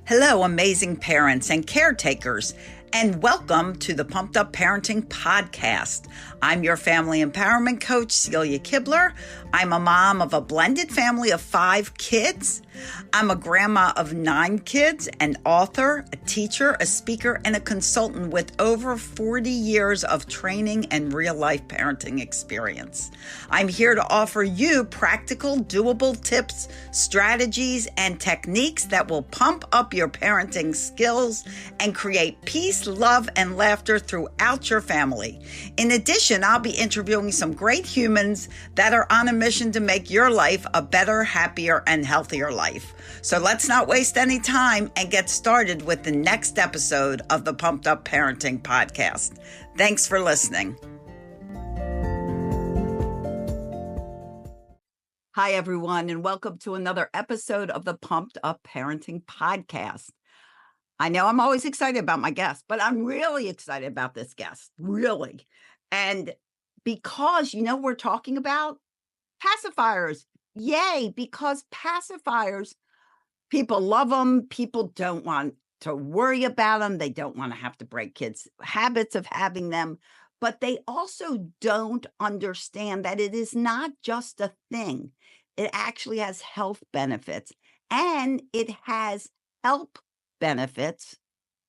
Hello, amazing parents and caretakers, and welcome to the Pumped Up Parenting Podcast. I'm your family empowerment coach, Celia Kibler. I'm a mom of a blended family of 5 kids. I'm a grandma of 9 kids, an author, a teacher, a speaker, and a consultant with over 40 years of training and real-life parenting experience. I'm here to offer you practical, doable tips, strategies, and techniques that will pump up your parenting skills and create peace, love, and laughter throughout your family. In addition, I'll be interviewing some great humans that are on a mission to make your life a better, happier, and healthier life. So let's not waste any time and get started with the next episode of the Pumped Up Parenting Podcast. Thanks for listening. Hi, everyone, and welcome to another episode of the Pumped Up Parenting Podcast. I know I'm always excited about my guest, but I'm really excited about this guest, really. And because, we're talking about pacifiers. Yay, because pacifiers, people love them. People don't want to worry about them. They don't want to have to break kids' habits of having them. But they also don't understand that it is not just a thing. It actually has health benefits, and it has help benefits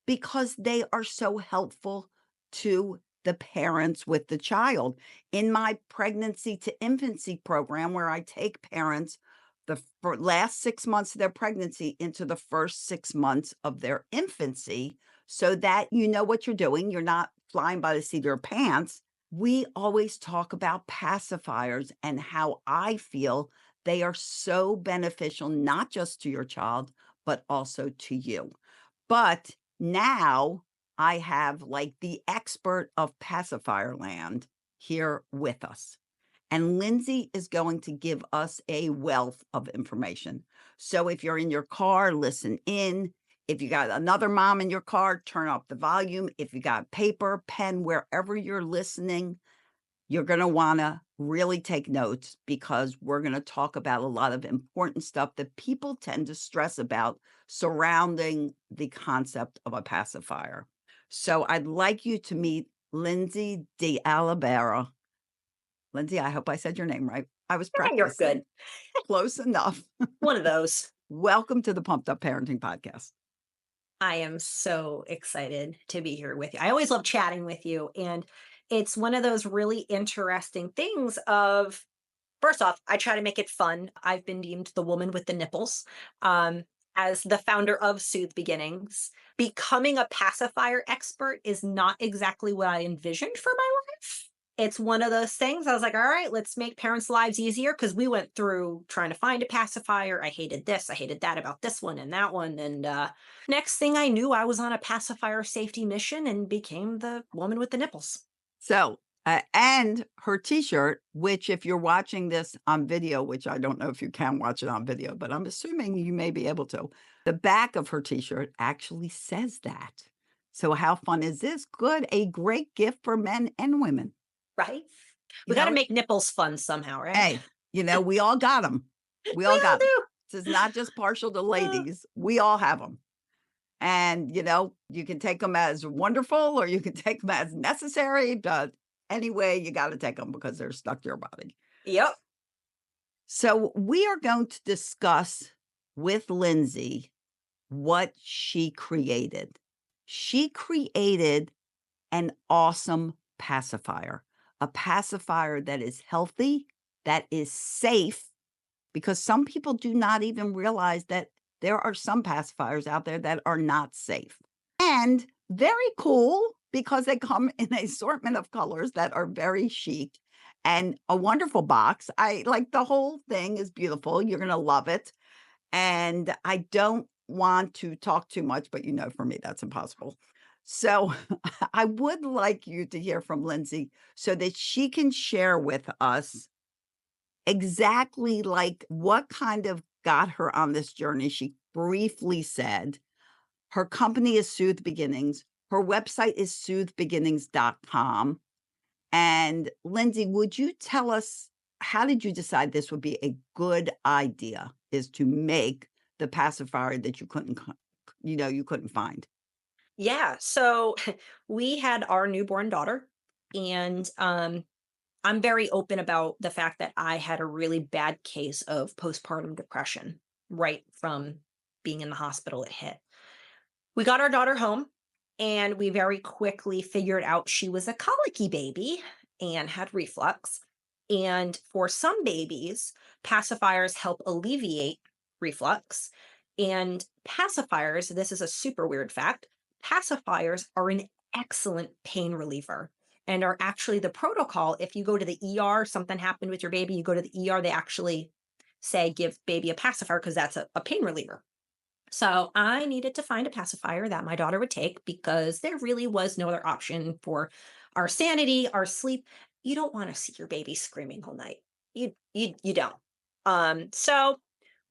because they are so helpful to the parents with the child. In my pregnancy to infancy program, where I take parents the last 6 months of their pregnancy into the first 6 months of their infancy, so that you know what you're doing, you're not flying by the seat of your pants. We always talk about pacifiers and how I feel they are so beneficial, not just to your child, but also to you. But now I have the expert of pacifier land here with us. And Lindsay is going to give us a wealth of information. So if you're in your car, listen in. If you got another mom in your car, turn up the volume. If you got paper, pen, wherever you're listening, you're going to want to really take notes, because we're going to talk about a lot of important stuff that people tend to stress about surrounding the concept of a pacifier. So I'd like you to meet Lindsay deOliveira. Lindsay, I hope I said your name right. I was practicing. You're good. Close enough. One of those. Welcome to the Pumped Up Parenting Podcast. I am so excited to be here with you. I always love chatting with you. And it's one of those really interesting things of, first off, I try to make it fun. I've been deemed the woman with the nipples. As the founder of Soothe Beginnings, becoming a pacifier expert is not exactly what I envisioned for my life. It's one of those things I was like, all right, let's make parents' lives easier, because we went through trying to find a pacifier. I hated this, I hated that about this one and that one. And next thing I knew, I was on a pacifier safety mission and became the woman with the nipples. So, and her t-shirt, which if you're watching this on video, which I don't know if you can watch it on video, but I'm assuming you may be able to, the back of her t-shirt actually says that. So how fun is this? Good. A great gift for men and women. Right? We got to make nipples fun somehow, right? Hey, we all got them. We all got them. This is not just partial to ladies. We all have them. And, you can take them as wonderful, or you can take them as necessary. But anyway, you got to take them because they're stuck to your body. Yep. So we are going to discuss with Lindsay what she created. She created an awesome pacifier, a pacifier that is healthy, that is safe, because some people do not even realize that there are some pacifiers out there that are not safe. And very cool, because they come in an assortment of colors that are very chic, and a wonderful box. I like the whole thing is beautiful. You're going to love it. And I don't want to talk too much, but for me, that's impossible. So I would like you to hear from Lindsay so that she can share with us exactly what kind of got her on this journey. She briefly said her company is Soothe Beginnings. Her website is soothebeginnings.com. And Lindsay, would you tell us, how did you decide this would be a good idea, is to make the pacifier that you couldn't you couldn't find? Yeah. So we had our newborn daughter, and I'm very open about the fact that I had a really bad case of postpartum depression right from being in the hospital. It hit. We got our daughter home, and we very quickly figured out she was a colicky baby and had reflux. And for some babies, pacifiers help alleviate reflux. And pacifiers, this is a super weird fact, pacifiers are an excellent pain reliever and are actually the protocol. If you go to the ER, something happened with your baby, you go to the ER, they actually say give baby a pacifier because that's a pain reliever. So I needed to find a pacifier that my daughter would take because there really was no other option for our sanity, our sleep. You don't want to see your baby screaming all night. You don't. So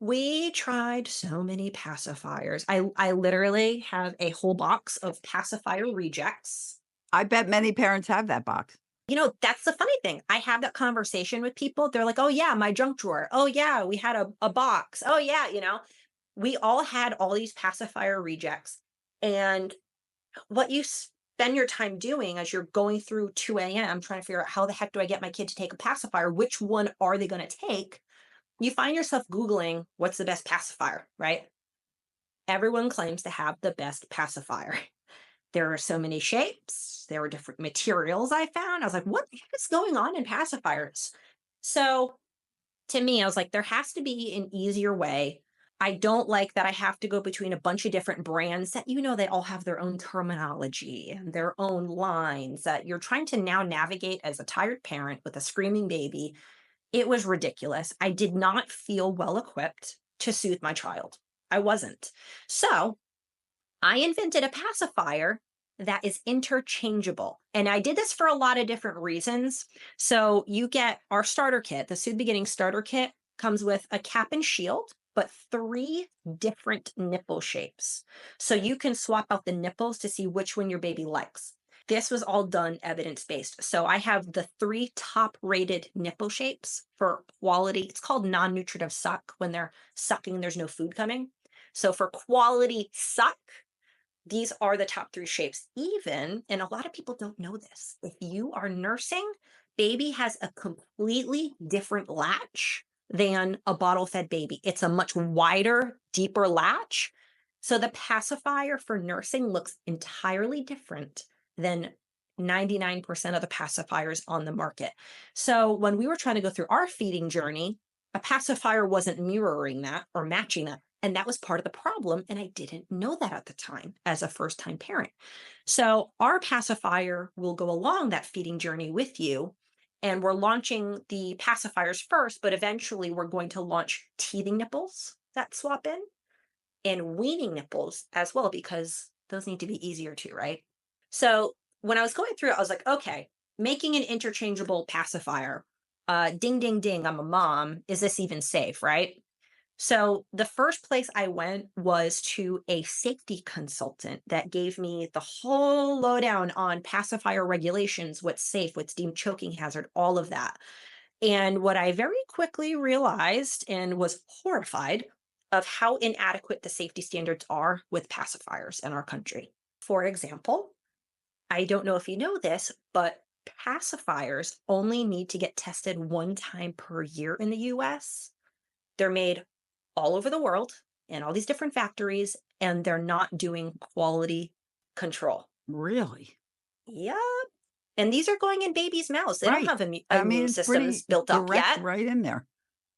we tried so many pacifiers. I literally have a whole box of pacifier rejects. I bet many parents have that box. That's the funny thing. I have that conversation with people. They're like, "Oh yeah, my junk drawer. Oh yeah, we had a box. Oh yeah, we all had all these pacifier rejects. And what you spend your time doing as you're going through 2 a.m. trying to figure out how the heck do I get my kid to take a pacifier? Which one are they going to take? You find yourself Googling what's the best pacifier, right? Everyone claims to have the best pacifier. There are so many shapes. There were different materials I found. I was like, what the heck is going on in pacifiers? So to me, I was like, there has to be an easier way. I don't like that I have to go between a bunch of different brands that, they all have their own terminology and their own lines that you're trying to now navigate as a tired parent with a screaming baby. It was ridiculous. I did not feel well equipped to soothe my child. I wasn't. So I invented a pacifier that is interchangeable. And I did this for a lot of different reasons. So you get our starter kit, the Soothe Beginnings starter kit comes with a cap and shield, but 3 different nipple shapes. So you can swap out the nipples to see which one your baby likes. This was all done evidence-based. So I have the 3 top rated nipple shapes for quality. It's called non-nutritive suck. When they're sucking, there's no food coming. So for quality suck, these are the top 3 shapes. And a lot of people don't know this, if you are nursing, baby has a completely different latch than a bottle fed baby. It's a much wider, deeper latch. So the pacifier for nursing looks entirely different than 99% of the pacifiers on the market. So when we were trying to go through our feeding journey, a pacifier wasn't mirroring that or matching that. And that was part of the problem. And I didn't know that at the time as a first time parent. So our pacifier will go along that feeding journey with you. And we're launching the pacifiers first, but eventually we're going to launch teething nipples that swap in and weaning nipples as well, because those need to be easier too, right? So when I was going through it, I was like, okay, making an interchangeable pacifier, ding, ding, ding, I'm a mom. Is this even safe, right? So the first place I went was to a safety consultant that gave me the whole lowdown on pacifier regulations, what's safe, what's deemed choking hazard, all of that. And what I very quickly realized and was horrified of how inadequate the safety standards are with pacifiers in our country. For example, I don't know if you know this, but pacifiers only need to get tested 1 time per year in the US. They're made all over the world in all these different factories, and they're not doing quality control. Really? Yep. And these are going in babies' mouths. They don't Right. have I mean, immune it's systems pretty built up direct yet. right in there.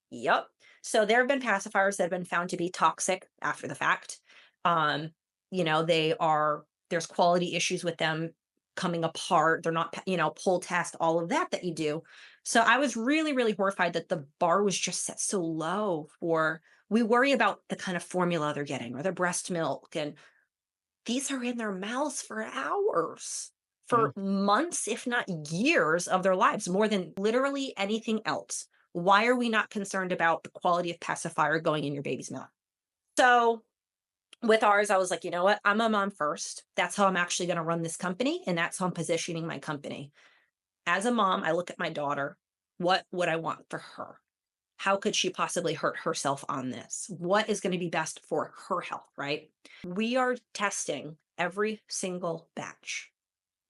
Yep. So there have been pacifiers that have been found to be toxic after the fact. Um, there's quality issues with them coming apart. They're not, pull test, all of that you do. So I was really, really horrified that the bar was just set so low we worry about the kind of formula they're getting or their breast milk. And these are in their mouths for hours, Yeah. for months, if not years of their lives, more than literally anything else. Why are we not concerned about the quality of pacifier going in your baby's mouth? So with ours, I was like, you know what? I'm a mom first. That's how I'm actually going to run this company. And that's how I'm positioning my company. As a mom, I look at my daughter. What would I want for her? How could she possibly hurt herself on this? What is going to be best for her health, right? We are testing every single batch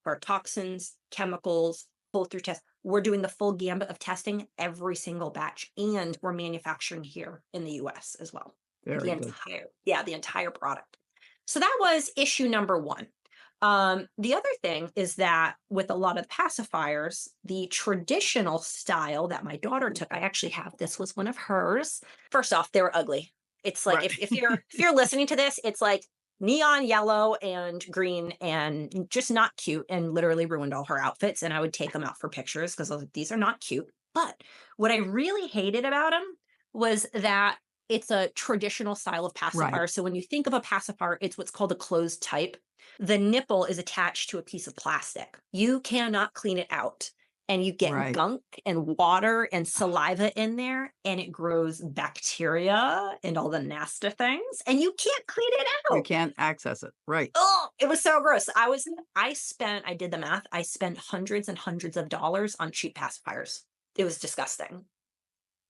for toxins, chemicals, pull through tests. We're doing the full gambit of testing every single batch, and we're manufacturing here in the US as well. Very good. The entire product. So that was issue number one. The other thing is that with a lot of pacifiers, the traditional style that my daughter took, I actually have this was one of hers. First off, they were ugly. It's like Right. if you're listening to this, it's like neon yellow and green and just not cute and literally ruined all her outfits. And I would take them out for pictures because I was like, these are not cute. But what I really hated about them was that it's a traditional style of Right. pacifier. So when you think of a pacifier, it's what's called a closed type. The nipple is attached to a piece of plastic. You cannot clean it out. And you get Right. gunk and water and saliva in there, and it grows bacteria and all the nasty things, and you can't clean it You out. can't access it. Right. Oh, it was so gross. I did the math. I spent hundreds and hundreds of dollars on cheap pacifiers. It was disgusting.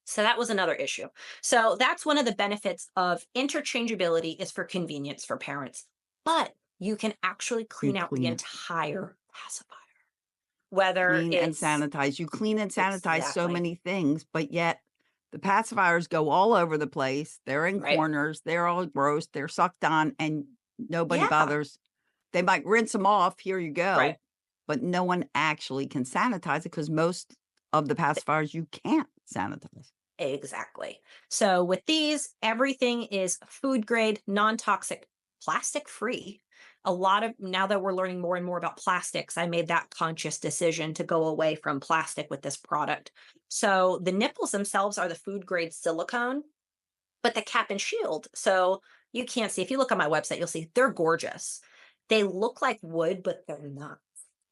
So that was another issue. So that's one of the benefits of interchangeability is for convenience for parents. But you can actually You clean out the clean it. entire pacifier, whether Clean and it's sanitize. You clean and sanitize so exactly many things, but yet the pacifiers go all over the place. They're in right. corners. They're all gross. They're sucked on and nobody Yeah, bothers. They might rinse them off. Here you right. go. But no one actually can sanitize it because most of the pacifiers you can't sanitize. Exactly. So with these, everything is food grade, non-toxic, plastic free. A lot of now that we're learning more and more about plastics, I made that conscious decision to go away from plastic with this product. So the nipples themselves are the food grade silicone, but the cap and shield. So you can't see, if you look on my website, you'll see they're gorgeous. They look like wood, but they're not.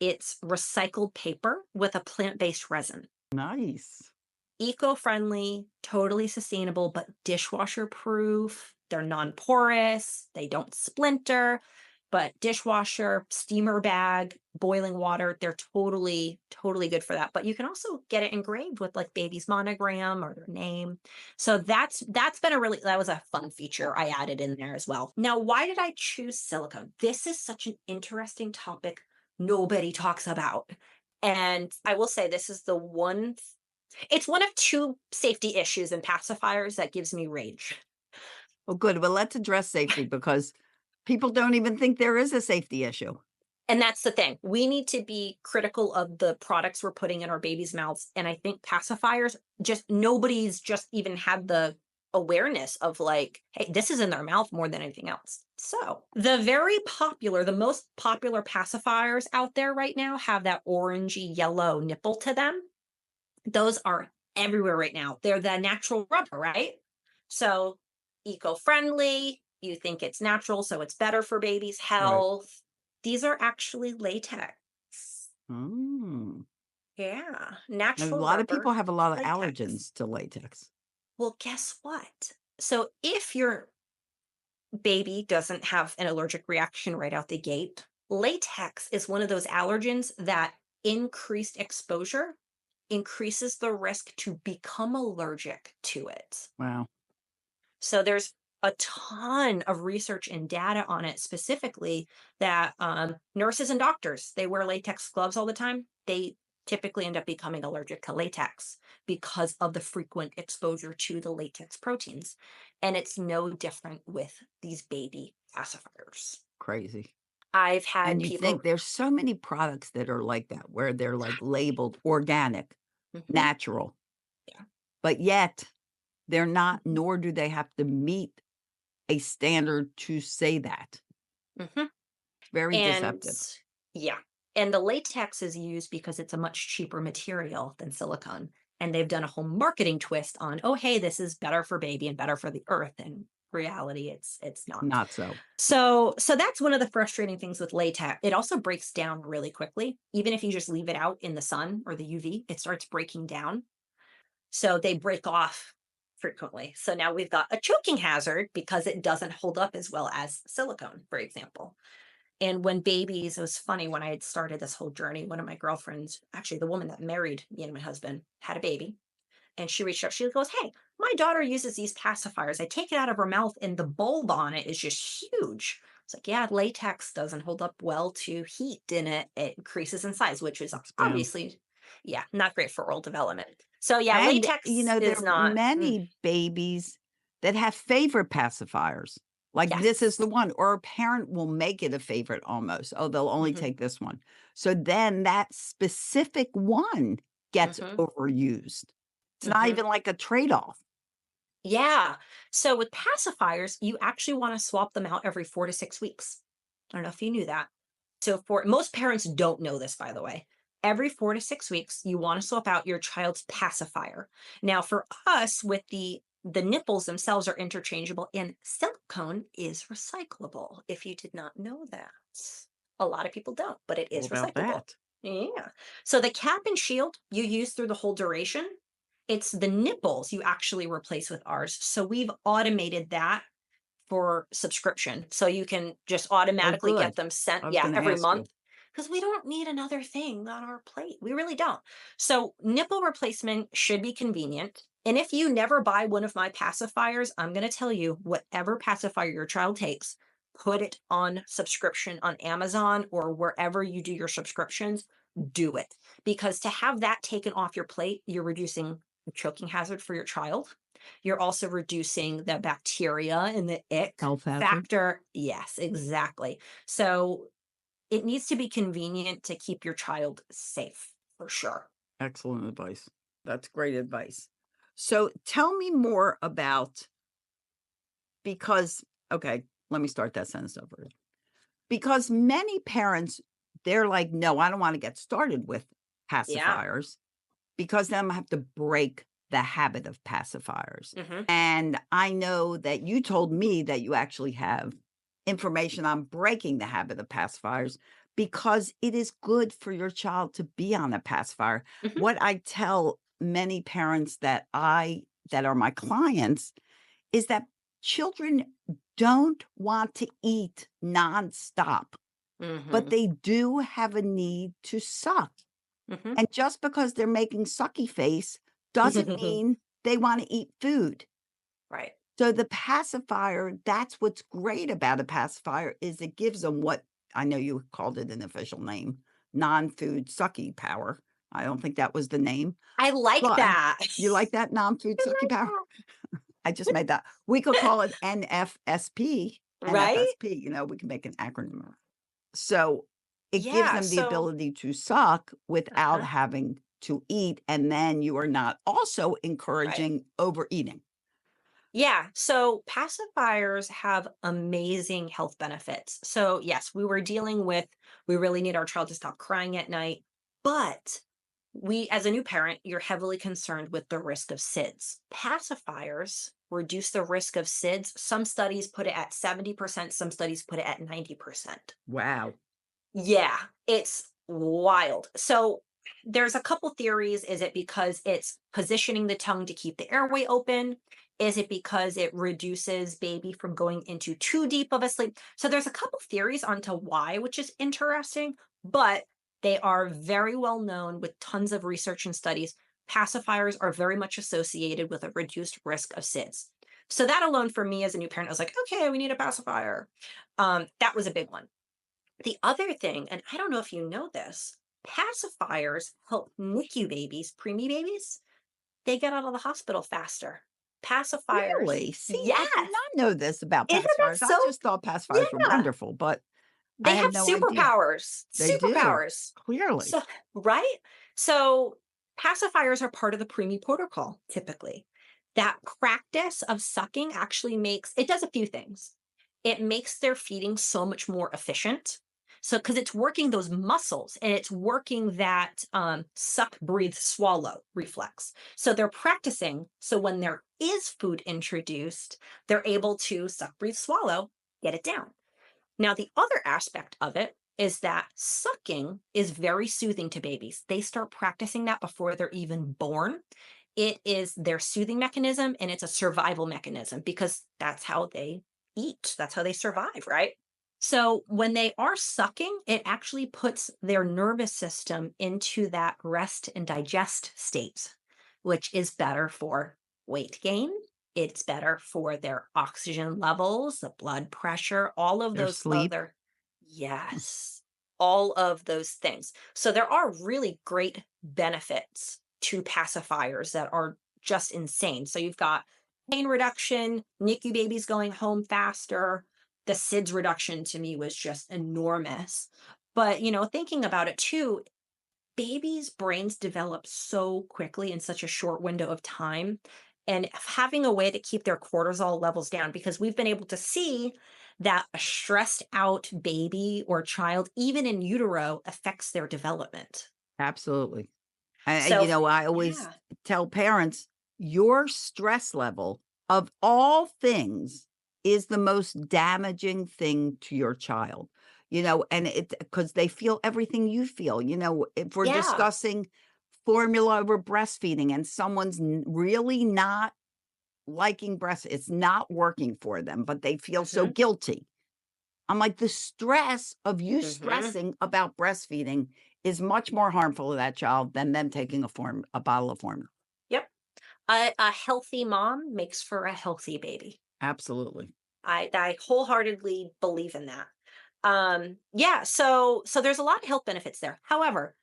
It's recycled paper with a plant-based resin. Nice. Eco-friendly, totally sustainable, but dishwasher proof. They're non-porous, they don't splinter, but dishwasher, steamer bag, boiling water, they're totally good for that. But you can also get it engraved with like baby's monogram or their name. So that's been that was a fun feature I added in there as well. Now, why did I choose silicone? This is such an interesting topic nobody talks about. And I will say this is it's one of two safety issues in pacifiers that gives me rage. Well, good. Well, let's address safety because people don't even think there is a safety issue. And that's the thing. We need to be critical of the products we're putting in our babies' mouths. And I think pacifiers, just nobody's just even had the awareness of like, hey, this is in their mouth more than anything else. So the most popular pacifiers out there right now have that orangey yellow nipple to them. Those are everywhere right now. They're the natural rubber, right? So eco-friendly, you think it's natural, so it's better for baby's Right. health. These are actually latex. Mm. Yeah, And a natural lot of rubber people have a lot of latex. allergens to latex. Well, guess what? So if your baby doesn't have an allergic reaction right out the gate, latex is one of those allergens that increased exposure increases the risk to become allergic to it. Wow. So there's a ton of research and data on it specifically that nurses and doctors, they wear latex gloves all the time. They typically end up becoming allergic to latex because of the frequent exposure to the latex proteins. And it's no different with these baby pacifiers. Crazy. I've had And you think people, there's so many products that are like that, where they're like labeled organic, mhm, natural, yeah, but yet they're not, mhm, nor do they have to meet a standard to say that. mhm. Very And deceptive. yeah, and the latex is used because it's a much cheaper material than silicone. And they've done a whole marketing twist on, oh, hey, this is better for baby and better for the earth. And reality, it's not. Not so. So that's one of the frustrating things with latex. It also breaks down really quickly. Even if you just leave it out in the sun or the UV, it starts breaking down. So they break off frequently. So now we've got a choking hazard because it doesn't hold up as well as silicone, for example. And when babies, it was funny when I had started this whole journey, one of my girlfriends, actually the woman that married me and my husband, had a baby. and she reached out. She goes, "Hey, my daughter uses these pacifiers. I take it out of her mouth and the bulb on it is just huge." It's like, yeah, latex doesn't hold up well to heat and it increases in size, which is Expand. obviously, yeah, not great for oral development. So yeah, And, latex there is are not, many babies that have favorite pacifiers. Like, this is the yes. one, or a parent will make it a favorite almost. Oh, they'll only Hmm. take this one. So then that specific one gets Hmm. overused. It's not Hmm. even like a trade-off. Yeah. So with pacifiers, you actually want to swap them out every 4 to 6 weeks. I don't know if you knew that. So for most parents don't know this, by the way. Every 4 to 6 weeks, you want to swap out your child's pacifier. Now, for us, with the nipples themselves are interchangeable and silicone is recyclable. If you did not know that, a lot of people don't, but it All is about recyclable. that. Yeah. So the cap and shield you use through the whole duration, it's the nipples you actually replace with ours. So we've automated that for subscription. So you can just Oh, automatically get good. them sent, I was yeah, gonna every ask month you. because we don't need another thing on our plate. We really don't. So nipple replacement should be convenient. And if you never buy one of my pacifiers, I'm going to tell you whatever pacifier your child takes, put it on subscription on Amazon or wherever you do your subscriptions, do it. Because to have that taken off your plate, you're reducing the choking hazard for your child. You're also reducing the bacteria and the ick Health hazard. factor. Yes, exactly. So it needs to be convenient to keep your child safe for sure. Excellent advice. That's great advice. So tell me more about, because okay, let me start that sentence over. Because many parents, they're like, "No, I don't wanna get started with Yeah. pacifiers because then I'm gonna have to break the habit of pacifiers." Hmm. And I know that you told me that you actually have information on breaking the habit of pacifiers because it is good for your child to be on a pacifier. Hmm. What I tell many parents that are my clients is that children don't want to eat nonstop, but Hmm. they do have a need to suck. Hmm. And just because they're making sucky face doesn't mean they want to eat food. Right. So the pacifier, that's what's great about a pacifier is it gives them what I know you called it an official name, non-food sucky power. I don't think that was the name, I like but that. you like that non-food I sucky like power? I just made that. We could call it NFSP, that. Right? NFSP, we can make an acronym. So, it gives Yeah. them the So, ability to suck without uh-huh. having to eat, and then you are not also Right. encouraging overeating. Yeah. So pacifiers have amazing health benefits. So, yes, we were dealing with, we really need our child to stop crying at night. But as a new parent, you're heavily concerned with the risk of SIDS. Pacifiers reduce the risk of SIDS. Some studies put it at 70%, some studies put it at 90%. Wow. Yeah, it's wild. So there's a couple theories. Is it because it's positioning the tongue to keep the airway open? Is it because it reduces baby from going into too deep of a sleep? So there's a couple theories onto why, which is interesting, but they are very well known with tons of research and studies. Pacifiers are very much associated with a reduced risk of SIDS. So that alone for me as a new parent, I was like, okay, we need a pacifier. That was a big one. The other thing, and I don't know if you know this, pacifiers help NICU babies, preemie babies, they get out of the hospital faster. Pacifiers, Really? See, I did yes. not know this about Isn't that pacifiers. I so? just thought pacifiers were Yeah. wonderful, but I They had have no idea. superpowers. They do, Superpowers. clearly. So, right? So, pacifiers are part of the preemie protocol typically. That practice of sucking actually it does a few things. It makes their feeding so much more efficient. So, because it's working those muscles and it's working that suck, breathe, swallow reflex. So, they're practicing. So, when there is food introduced, they're able to suck, breathe, swallow, get it down. Now, the other aspect of it is that sucking is very soothing to babies. They start practicing that before they're even born. It is their soothing mechanism and it's a survival mechanism because that's how they eat, that's how they survive, right? So, when they are sucking, it actually puts their nervous system into that rest and digest state. which is better for weight gain. It's better for their oxygen levels, the blood pressure, all of Their those sleep. other, yes, all of those things. So there are really great benefits to pacifiers that are just insane. So you've got pain reduction, NICU babies going home faster. The SIDS reduction to me was just enormous. But, thinking about it too, babies' brains develop so quickly in such a short window of time. And having a way to keep their cortisol levels down, because we've been able to see that a stressed out baby or child, even in utero, affects their development. Absolutely. And, So, I always yeah. tell parents, your stress level of all things is the most damaging thing to your child, and because they feel everything you feel. If we're Yeah. discussing formula over breastfeeding and someone's really not liking breast, it's not working for them, but they feel so Hmm. guilty. I'm like, the stress of you Hmm. stressing about breastfeeding is much more harmful to that child than them taking a bottle of formula. Yep. A healthy mom makes for a healthy baby. Absolutely. I wholeheartedly believe in that. Yeah, so there's a lot of health benefits there. However,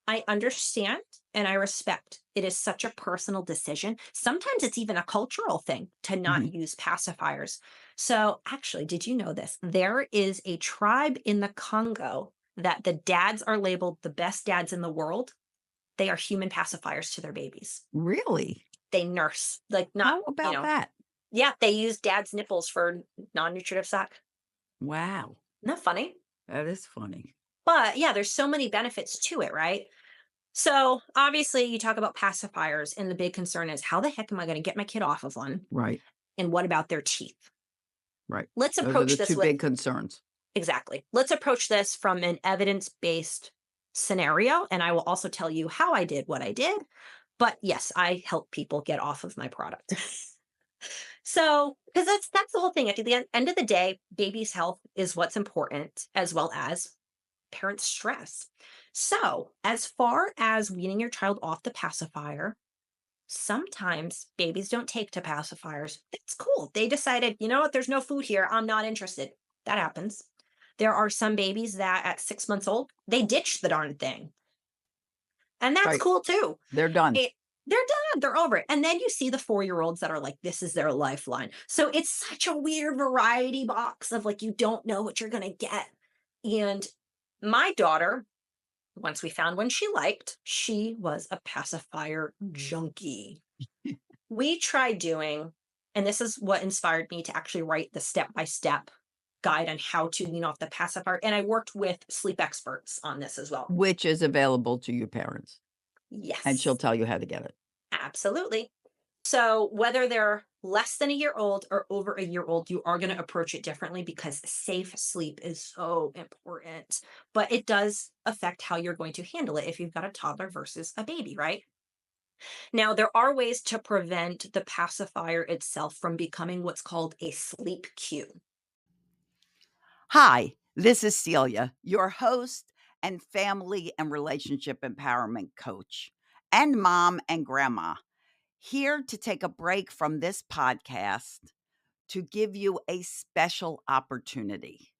I understand and I respect it is such a personal decision. Sometimes it's even a cultural thing to not Mhm. use pacifiers. So, actually, did you know this? There is a tribe in the Congo that the dads are labeled the best dads in the world. They are human pacifiers to their babies. Really? They nurse, like, not, How about that? yeah, they use dad's nipples for non-nutritive suck. Wow. Isn't that funny? That is funny. But yeah, there's so many benefits to it, right? So obviously, you talk about pacifiers, and the big concern is how the heck am I going to get my kid off of one? Right, And what about their teeth? right. Let's Those are approach the this 2 with big concerns. exactly. Let's approach this from an evidence based scenario. And I will also tell you how I did what I did. But yes, I help people get off of my product. So, because that's the whole thing. At the end of the day, baby's health is what's important, as well as parent stress. So, as far as weaning your child off the pacifier, sometimes babies don't take to pacifiers. That's cool. They decided, you know what, there's no food here. I'm not interested. That happens. There are some babies that at 6 months old, they ditch the darn thing. And that's Right. cool too. They're done. They're done. They're over it. And then you see the 4-year-olds that are like, this is their lifeline. So it's such a weird variety box of like, you don't know what you're going to get. And my daughter, once we found one she liked, she was a pacifier junkie. We tried doing, and this is what inspired me to actually write the step-by-step guide on how to wean off the pacifier. And I worked with sleep experts on this as well. Which is available to your parents, and she'll Yes, tell you how to get it. absolutely. So whether they're less than a year old or over a year old, you are going to approach it differently because safe sleep is so important. But it does affect how you're going to handle it if you've got a toddler versus a baby, right? Now, there are ways to prevent the pacifier itself from becoming what's called a sleep cue. Hi, this is Celia, your host and family and relationship empowerment coach, and mom and grandma, here to take a break from this podcast to give you a special opportunity.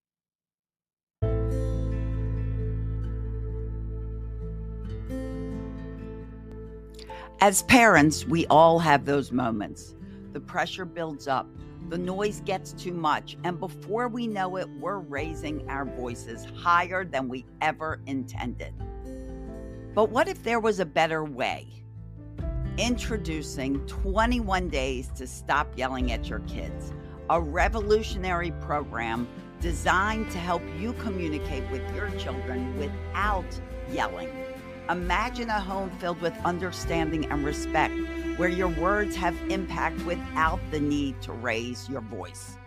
As parents, we all have those moments. The pressure builds up, the noise gets too much, and before we know it, we're raising our voices higher than we ever intended. But what if there was a better way? Introducing 21 Days to Stop Yelling at Your Kids, a revolutionary program designed to help you communicate with your children without yelling. Imagine a home filled with understanding and respect, where your words have impact without the need to raise your voice.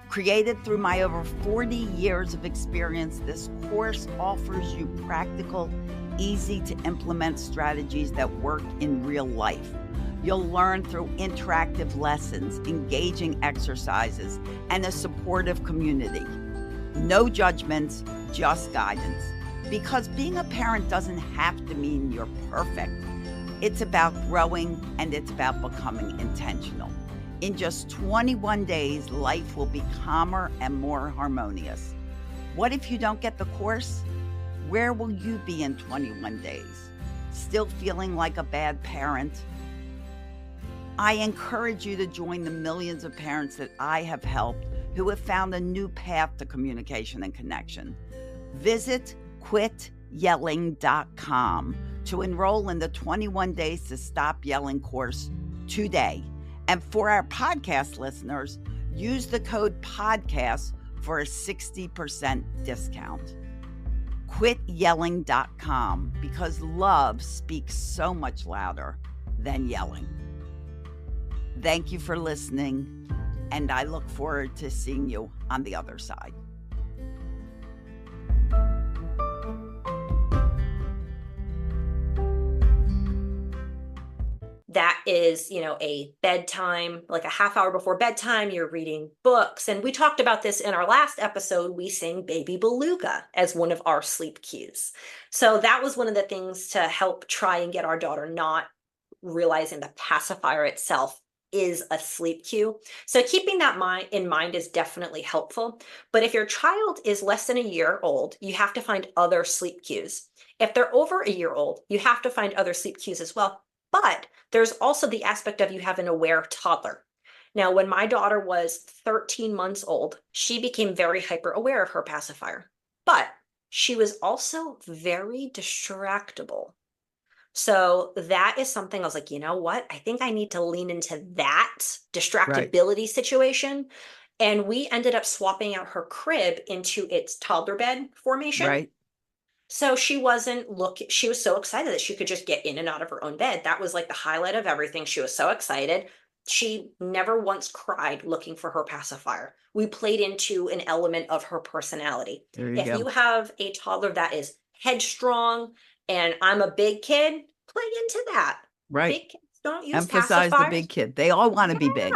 Created through my over 40 years of experience, this course offers you practical, easy to implement strategies that work in real life. You'll learn through interactive lessons, engaging exercises, and a supportive community. No judgments, just guidance. Because being a parent doesn't have to mean you're perfect. It's about growing and it's about becoming intentional. In just 21 days, life will be calmer and more harmonious. What if you don't get the course? Where will you be in 21 days? Still feeling like a bad parent? I encourage you to join the millions of parents that I have helped who have found a new path to communication and connection. Visit quityelling.com to enroll in the 21 Days to Stop Yelling course today. And for our podcast listeners, use the code PODCAST for a 60% discount. Quityelling.com, because love speaks so much louder than yelling. Thank you for listening, and I look forward to seeing you on the other side. That is, a bedtime, like a half hour before bedtime, you're reading books. And we talked about this in our last episode. We sing Baby Beluga as one of our sleep cues. So that was one of the things to help try and get our daughter not realizing the pacifier itself is a sleep cue. So keeping that in mind is definitely helpful. But if your child is less than a year old, you have to find other sleep cues. If they're over a year old, you have to find other sleep cues as well. But there's also the aspect of you have an aware toddler. Now, when my daughter was 13 months old, she became very hyper aware of her pacifier, but she was also very distractible. So that is something I was like, you know what? I think I need to lean into that distractibility situation. And we ended up swapping out her crib into its toddler bed formation. Right. So she was so excited that she could just get in and out of her own bed. That was like the highlight of everything. She was so excited. She never once cried looking for her pacifier. We played into an element of her personality. If you have a toddler that is headstrong and I'm a big kid, play into that. Right. Big kids don't use Emphasize pacifiers. the big kid. They all want to be big.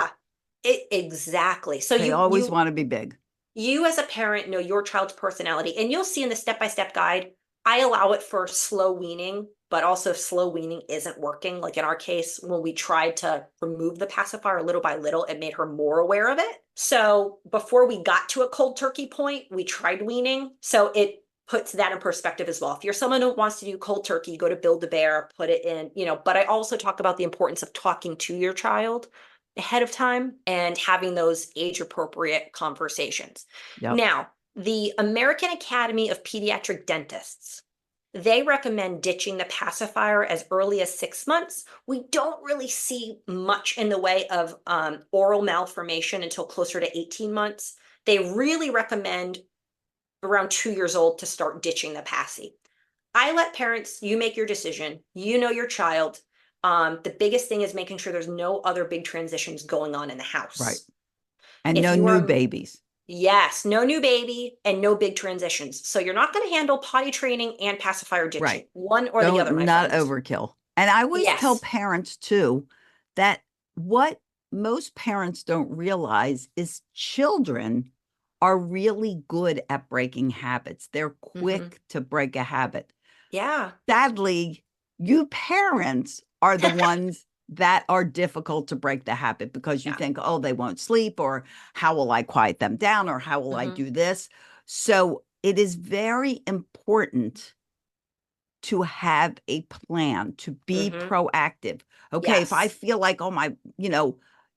Exactly. So they always want to be big. You as a parent know your child's personality, and you'll see in the step-by-step guide, I allow it for slow weaning, but also if slow weaning isn't working, like in our case, when we tried to remove the pacifier little by little, it made her more aware of it. So before we got to a cold turkey point, we tried weaning. So it puts that in perspective as well. If you're someone who wants to do cold turkey, go to Build-A-Bear, put it in, but I also talk about the importance of talking to your child ahead of time and having those age-appropriate conversations. Yep. Now, the American Academy of Pediatric Dentists, they recommend ditching the pacifier as early as 6 months. We don't really see much in the way of oral malformation until closer to 18 months. They really recommend around 2 years old to start ditching the passy. I let parents, you make your decision. You know your child. The biggest thing is making sure there's no other big transitions going on in the house. Right. And no new babies. Yes, no new baby and no big transitions. So you're not going to handle potty training and pacifier ditching. Right. One or the other, my not friends. Overkill. And I always tell parents too that what most parents don't realize is children are really good at breaking habits. They're quick to break a habit. Yeah. Sadly, you parents are the ones that are difficult to break the habit because you think, oh, they won't sleep, or how will I quiet them down, or how will I do this? So it is very important to have a plan, to be proactive. Okay, if I feel like, oh my,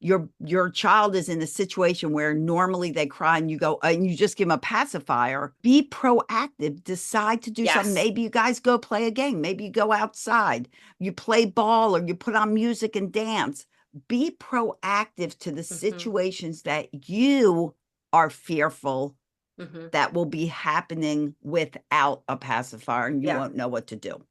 your child is in a situation where normally they cry and you go and you just give them a pacifier, be proactive, decide to do something. Maybe you guys go play a game. Maybe you go outside, you play ball, or you put on music and dance. Be proactive to the situations that you are fearful that will be happening without a pacifier, and you won't know what to do.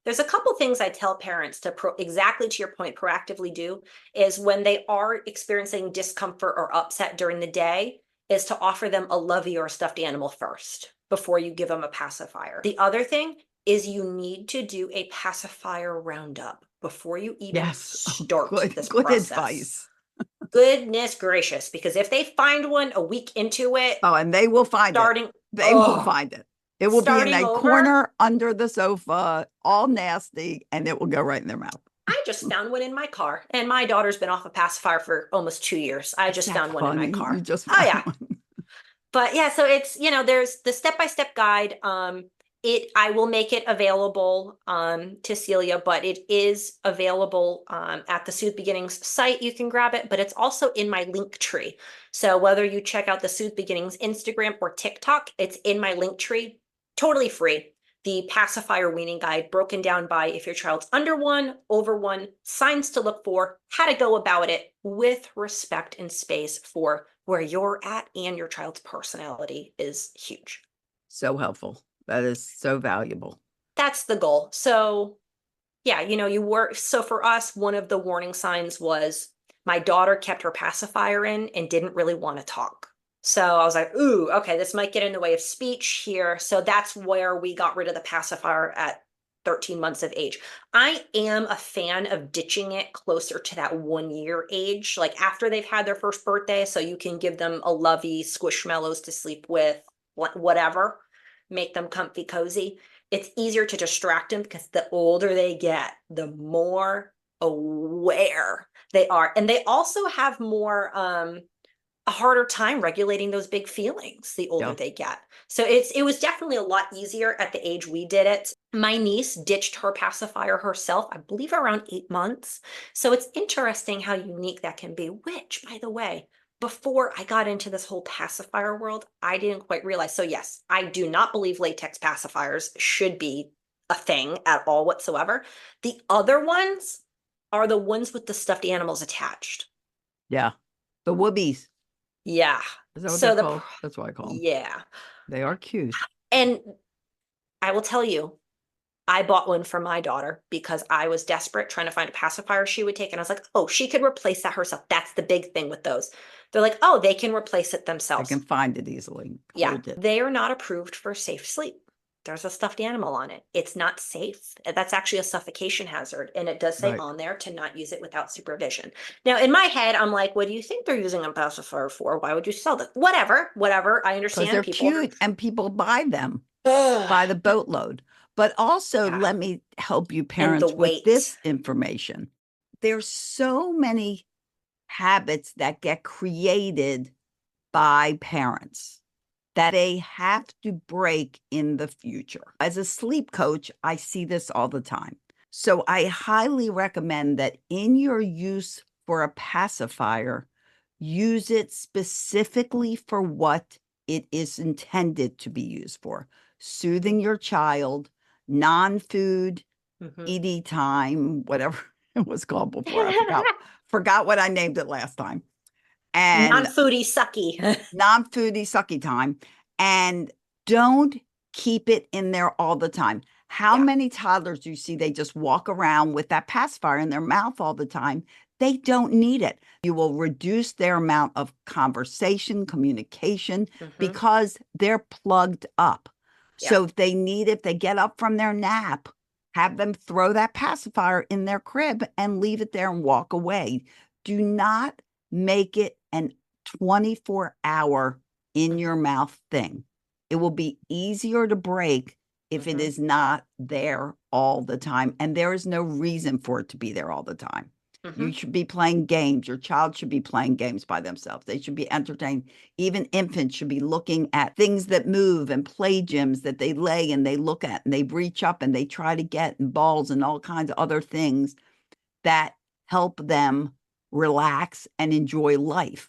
There's a couple things I tell parents to exactly to your point, proactively do is when they are experiencing discomfort or upset during the day is to offer them a lovey or a stuffed animal first before you give them a pacifier. The other thing is you need to do a pacifier roundup before you even start this good process. Advice. Goodness gracious, because if they find one a week into it, and they will find it. They will find it. It will be in a corner under the sofa, all nasty, and it will go right in their mouth. I just found one in my car, and my daughter's been off a pacifier for almost 2 years. I just Is found that one in my funny? car. You just Oh, found yeah. one. But yeah, so it's, there's the step-by-step guide. I will make it available to Celia, but it is available at the Soothe Beginnings site. You can grab it, but it's also in my link tree. So whether you check out the Soothe Beginnings Instagram or TikTok, it's in my link tree, totally free. The pacifier weaning guide, broken down by if your child's under one, over one, signs to look for, how to go about it with respect and space for where you're at, and your child's personality is huge. So helpful. That is so valuable. That's the goal. So yeah, you work. So for us, one of the warning signs was my daughter kept her pacifier in and didn't really want to talk. So I was like, ooh, okay, this might get in the way of speech here. So that's where we got rid of the pacifier at 13 months of age. I am a fan of ditching it closer to that 1 year age, like after they've had their first birthday. So you can give them a lovey squishmallows to sleep with, whatever, make them comfy, cozy. It's easier to distract them because the older they get, the more aware they are. And they also have more a harder time regulating those big feelings the older Yeah. they get. So it was definitely a lot easier at the age we did it. My niece ditched her pacifier herself, I believe around 8 months. So it's interesting how unique that can be, which, by the way, before I got into this whole pacifier world, I didn't quite realize. So yes, I do not believe latex pacifiers should be a thing at all whatsoever. The other ones are the ones with the stuffed animals attached. Yeah. The whoobies. Yeah. Is that what So they're called? That's what I call them. yeah. They are cute. And I will tell you, I bought one for my daughter because I was desperate trying to find a pacifier she would take. And I was like, oh, she could replace that herself. That's the big thing with those. They're like, oh, they can replace it I themselves. can find it easily. Yeah. Hold it. They are not approved for safe sleep. There's a stuffed animal on it. It's not safe. That's actually a suffocation hazard. And it does say Right. on there to not use it without supervision. Now, in my head, I'm like, what do you think they're using a pacifier for? Why would you sell them? Whatever. I Because understand they're people. cute and people buy them Ugh. by the boatload. But also, Yeah. let me help you And the parents with weight. this information. There's so many habits that get created by parents that they have to break in the future. As a sleep coach, I see this all the time. So I highly recommend that in your use for a pacifier, use it specifically for what it is intended to be used for. Soothing your child, non-food, ED time, whatever it was called before. I forgot what I named it last time. And Non-foodie sucky. non-foodie sucky time. And don't keep it in there all the time. How Yeah. many toddlers do you see they just walk around with that pacifier in their mouth all the time? They don't need it. You will reduce their amount of conversation, communication, because they're plugged up. Yeah. So if they need it, if they get up from their nap, have them throw that pacifier in their crib and leave it there and walk away. Do not make it an 24-hour in your mouth thing. It will be easier to break if it is not there all the time. And there is no reason for it to be there all the time. You should be playing games. Your child should be playing games by themselves. They should be entertained. Even infants should be looking at things that move and play gyms that they lay and they look at and they reach up and they try to get, and balls and all kinds of other things that help them relax and enjoy life.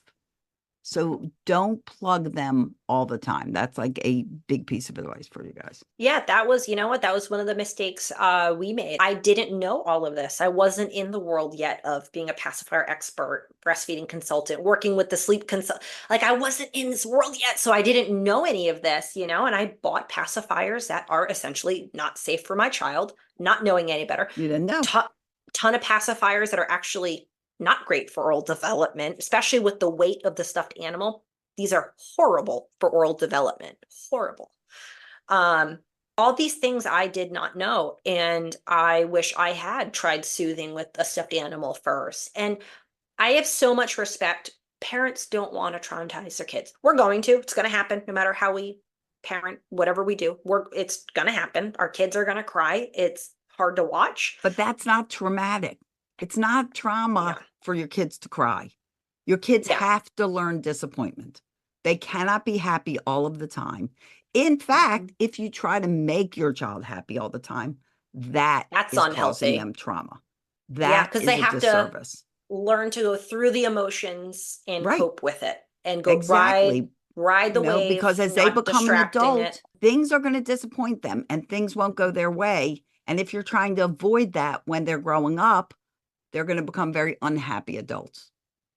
So don't plug them all the time. That's like a big piece of advice for you guys. Yeah, that was, you know what? That was one of the mistakes we made. I didn't know all of this. I wasn't in the world yet of being a pacifier expert, breastfeeding consultant, working with the sleep consult. Like I wasn't in this world yet. So I didn't know any of this, and I bought pacifiers that are essentially not safe for my child, not knowing any better. You didn't know. Ton of pacifiers that are actually not great for oral development, especially with the weight of the stuffed animal. These are horrible for oral development. Horrible. All these things I did not know. And I wish I had tried soothing with a stuffed animal first. And I have so much respect. Parents don't want to traumatize their kids. We're going to. It's going to happen no matter how we parent, whatever we do. It's going to happen. Our kids are going to cry. It's hard to watch. But that's not traumatic. It's not trauma Yeah. for your kids to cry. Your kids Yeah. have to learn disappointment. They cannot be happy all of the time. In fact, if you try to make your child happy all the time, that That's is causing unhealthy. them trauma. Yeah, That because they is a have to disservice. learn to go through the emotions and Right. cope with it and go Exactly. ride the Because wave, as they not become an distracting adult, it. things are going to disappoint them and things won't go their way. And if you're trying to avoid that when they're growing up, they're going to become very unhappy adults.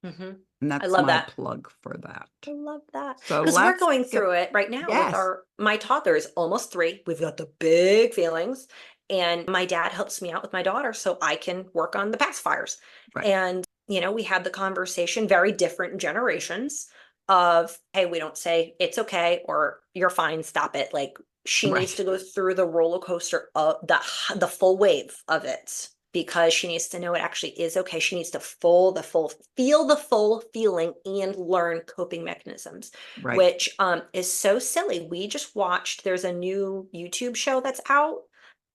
Hmm. And I that's love my that. plug for that. I love that. So Because we're let's going get, through it right now with yes, my toddler is almost 3. We've got the big feelings. And my dad helps me out with my daughter so I can work on the pacifiers. right, And, we had the conversation, very different generations of, hey, we don't say it's okay or you're fine, stop it. Like she needs right, to go through the roller coaster of the full wave of it because she needs to know it actually is okay. She needs to feel the full feeling and learn coping mechanisms, right, which is so silly. We just watched, there's a new YouTube show that's out,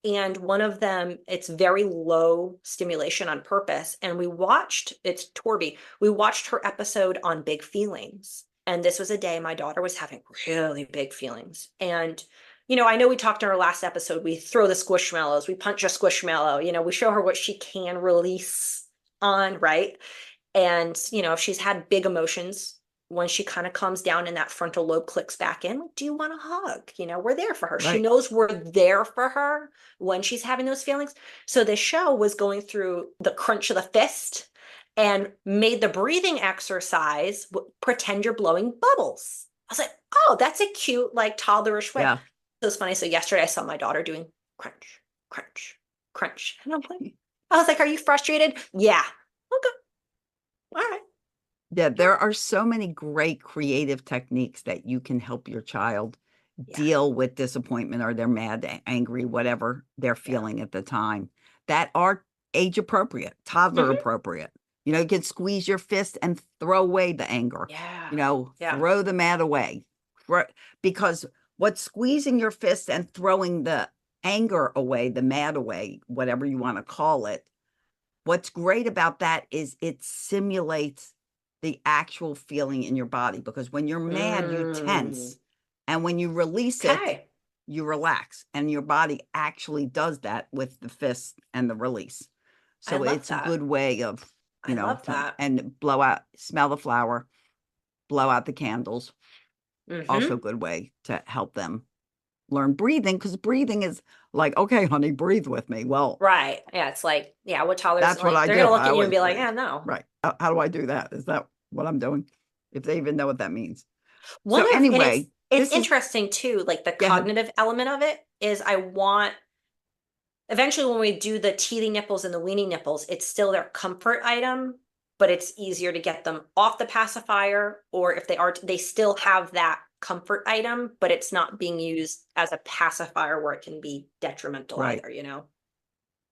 and one of them, it's very low stimulation on purpose. And it's Torby. We watched her episode on big feelings. And this was a day my daughter was having really big feelings. And I know we talked in our last episode, we throw the squishmallows, we punch a squishmallow, we show her what she can release on, right? And, if she's had big emotions, when she kind of calms down and that frontal lobe clicks back in, like, do you want a hug? We're there for her. She right. knows we're there for her when she's having those feelings. So the show was going through the crunch of the fist and made the breathing exercise pretend you're blowing bubbles. I was like, oh, that's a cute, like toddlerish way. Yeah. It was funny. So yesterday I saw my daughter doing crunch, crunch, crunch. And I was like, are you frustrated? Yeah. Okay. All right. Yeah. There are so many great creative techniques that you can help your child Yeah. deal with disappointment or they're mad, angry, whatever they're feeling at the time that are age appropriate, toddler Mhm. appropriate. You can squeeze your fist and throw away the anger, Yeah. Yeah. throw the mad away. Because what's squeezing your fist and throwing the anger away, the mad away, whatever you want to call it, what's great about that is it simulates the actual feeling in your body because when you're mad, you tense. And when you release it, Okay. you relax. And your body actually does that with the fist and the release. I So love it's a that. good way of, I love that. and smell the flower, blow out the candles. Also Mhm. good way to help them learn breathing because breathing is like, okay, honey, breathe with me. Well, Right. Yeah, it's like, yeah, what toddlers that's what like, I they're do. gonna look I at you and always be like, breathe. yeah, no. Right. How do I do that? Is that what I'm doing? If they even know what that means. One So of and it's anyway, it's this is interesting too, like the go ahead. cognitive element of it is I want eventually when we do the teething nipples and the weaning nipples, it's still their comfort item, but it's easier to get them off the pacifier, or if they still have that comfort item, but it's not being used as a pacifier where it can be detrimental Right. either.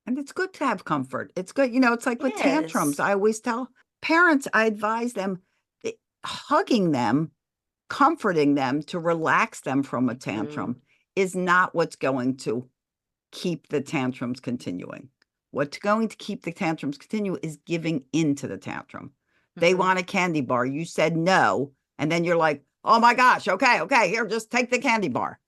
And it's good to have comfort. It's good. It's like with It tantrums. is. I always tell parents, I advise them hugging them, comforting them to relax them from a Mhm. tantrum is not what's going to keep the tantrums continuing. What's going to keep the tantrums continue is giving into the tantrum. They Mhm. want a candy bar. You said no. And then you're like, oh my gosh, okay, here, just take the candy bar.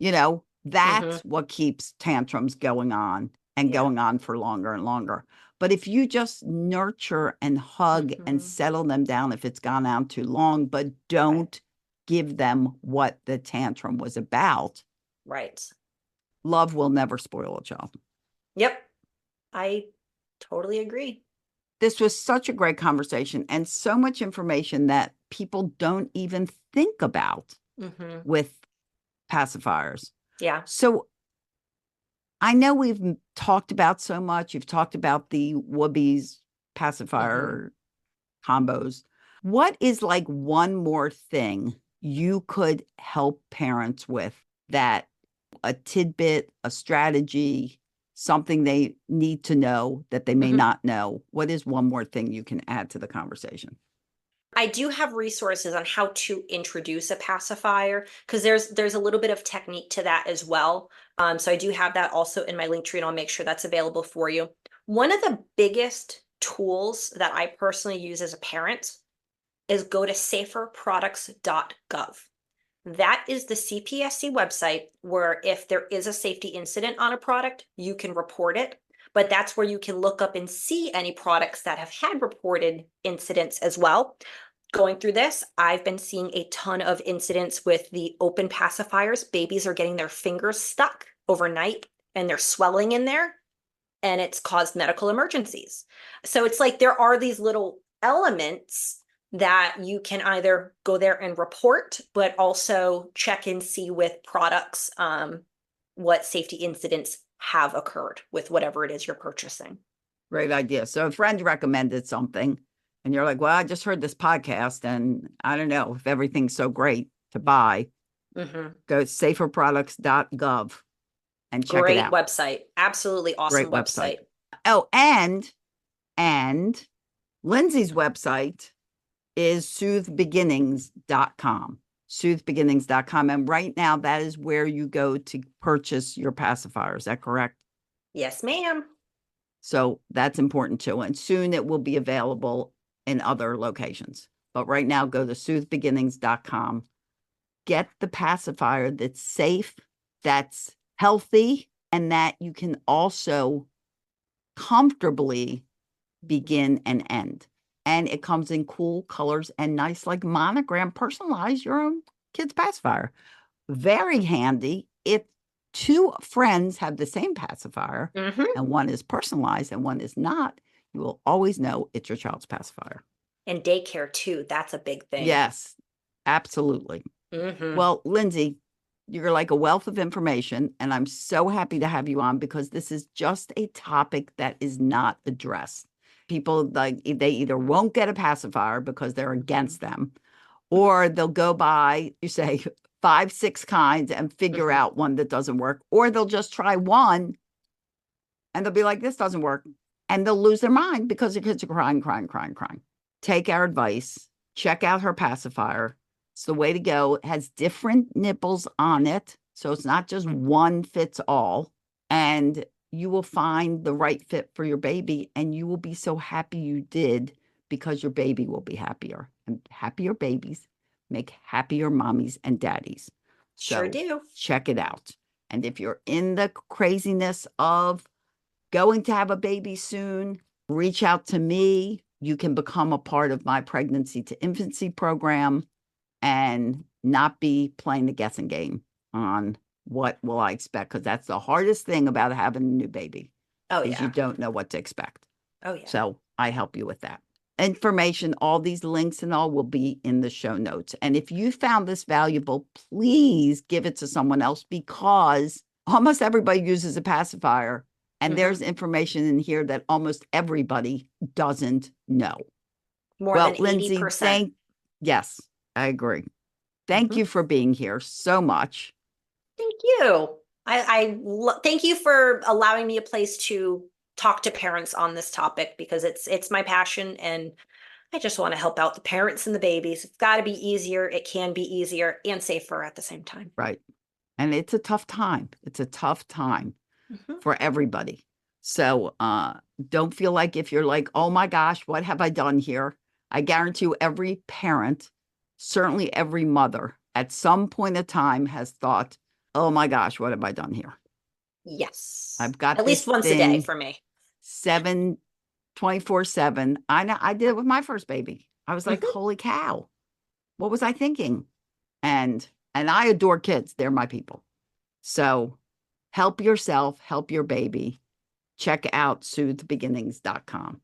Mhm. That's what keeps tantrums going on and Yeah. going on for longer and longer. But if you just nurture and hug and Mhm. settle them down if it's gone on too long, but Right. don't give them what the tantrum was about, Right. love will never spoil a child. Yep. I totally agree. This was such a great conversation and so much information that people don't even think about Mhm. with pacifiers. Yeah. So I know we've talked about so much. You've talked about the Whoobies Mhm. pacifier combos. What is like one more thing you could help parents with that a tidbit, a strategy, something they need to know that they may Mhm. not know? What is one more thing you can add to the conversation? I do have resources on how to introduce a pacifier because there's a little bit of technique to that as well. So I do have that also in my link tree, and I'll make sure that's available for you. One of the biggest tools that I personally use as a parent is go to saferproducts.gov. That is the CPSC website where if there is a safety incident on a product, you can report it. But that's where you can look up and see any products that have had reported incidents as well. Going through this, I've been seeing a ton of incidents with the open pacifiers. Babies are getting their fingers stuck overnight and they're swelling in there, and it's caused medical emergencies. So it's like there are these little elements that you can either go there and report, but also check and see with products what safety incidents have occurred with whatever it is you're purchasing. Great idea. So a friend recommended something and you're like, well, I just heard this podcast and I don't know if everything's so great to buy. Mm-hmm. Go to saferproducts.gov and check Great it out. website. Absolutely awesome Great website. Oh, and Lindsay's website is soothebeginnings.com. Soothebeginnings.com. And right now, that is where you go to purchase your pacifier. Is that correct? Yes, ma'am. So that's important too. And soon it will be available in other locations. But right now, go to soothebeginnings.com. Get the pacifier that's safe, that's healthy, and that you can also comfortably begin and end. And it comes in cool colors and nice, like monogram, personalize your own kid's pacifier. Very handy. If two friends have the same pacifier and one is personalized and one is not, you will always know it's your child's pacifier. And daycare too. That's a big thing. Yes, absolutely. Well, Lindsay, you're like a wealth of information, and I'm so happy to have you on because this is just a topic that is not addressed. People, like, they either won't get a pacifier because they're against them, or they'll go by, you say, 5, 6 kinds and figure out one that doesn't work, or they'll just try one and they'll be like, this doesn't work, and they'll lose their mind because the kids are crying. Take our advice, check out her pacifier. It's the way to go. It has different nipples on it, so it's not just one fits all. And you will find the right fit for your baby, and you will be so happy you did because your baby will be happier. And happier babies make happier mommies and daddies. Sure do. Check it out. And if you're in the craziness of going to have a baby soon, reach out to me. You can become a part of my pregnancy to infancy program and not be playing the guessing game on what will I expect, because that's the hardest thing about having a new baby. Oh, is yeah. You don't know what to expect. Oh, yeah. So I help you with that. Information, all these links and all will be in the show notes. And if you found this valuable, please give it to someone else, because almost everybody uses a pacifier. And there's information in here that almost everybody doesn't know. More than 80%. Lindsay, yes, I agree. Thank you for being here so much. Thank you. Thank you for allowing me a place to talk to parents on this topic, because it's my passion, and I just want to help out the parents and the babies. It's got to be easier. It can be easier and safer at the same time. Right. And it's a tough time. It's a tough time for everybody. So don't feel like, if you're like, oh my gosh, what have I done here? I guarantee you every parent, certainly every mother, at some point of time has thought, oh my gosh, what have I done here? Yes. I've got at least once a day for me. 24/7. I know, I did it with my first baby. I was like, holy cow, what was I thinking? And I adore kids. They're my people. So help yourself, help your baby. Check out soothebeginnings.com.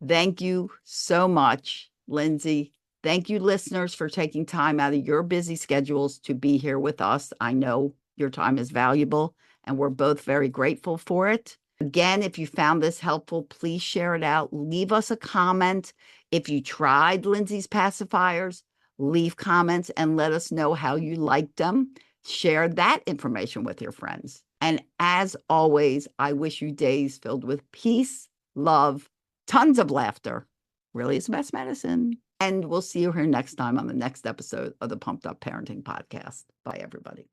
Thank you so much, Lindsay. Thank you, listeners, for taking time out of your busy schedules to be here with us. I know your time is valuable, and we're both very grateful for it. Again, if you found this helpful, please share it out. Leave us a comment. If you tried Lindsay's pacifiers, leave comments and let us know how you liked them. Share that information with your friends. And as always, I wish you days filled with peace, love, tons of laughter. Really is the best medicine. And we'll see you here next time on the next episode of the Pumped Up Parenting Podcast. Bye, everybody.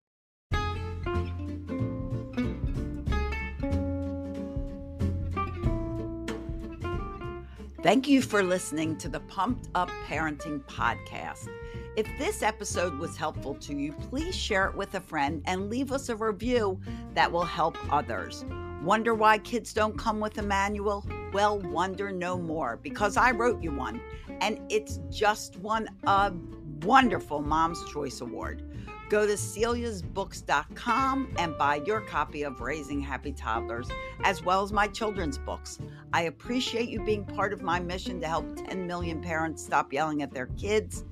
Thank you for listening to the Pumped Up Parenting Podcast. If this episode was helpful to you, please share it with a friend and leave us a review that will help others. Wonder why kids don't come with a manual? Well, wonder no more, because I wrote you one, and it's just won a wonderful Mom's Choice Award. Go to celiasbooks.com and buy your copy of Raising Happy Toddlers, as well as my children's books. I appreciate you being part of my mission to help 10 million parents stop yelling at their kids.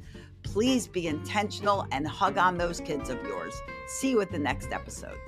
Please be intentional and hug on those kids of yours. See you at the next episode.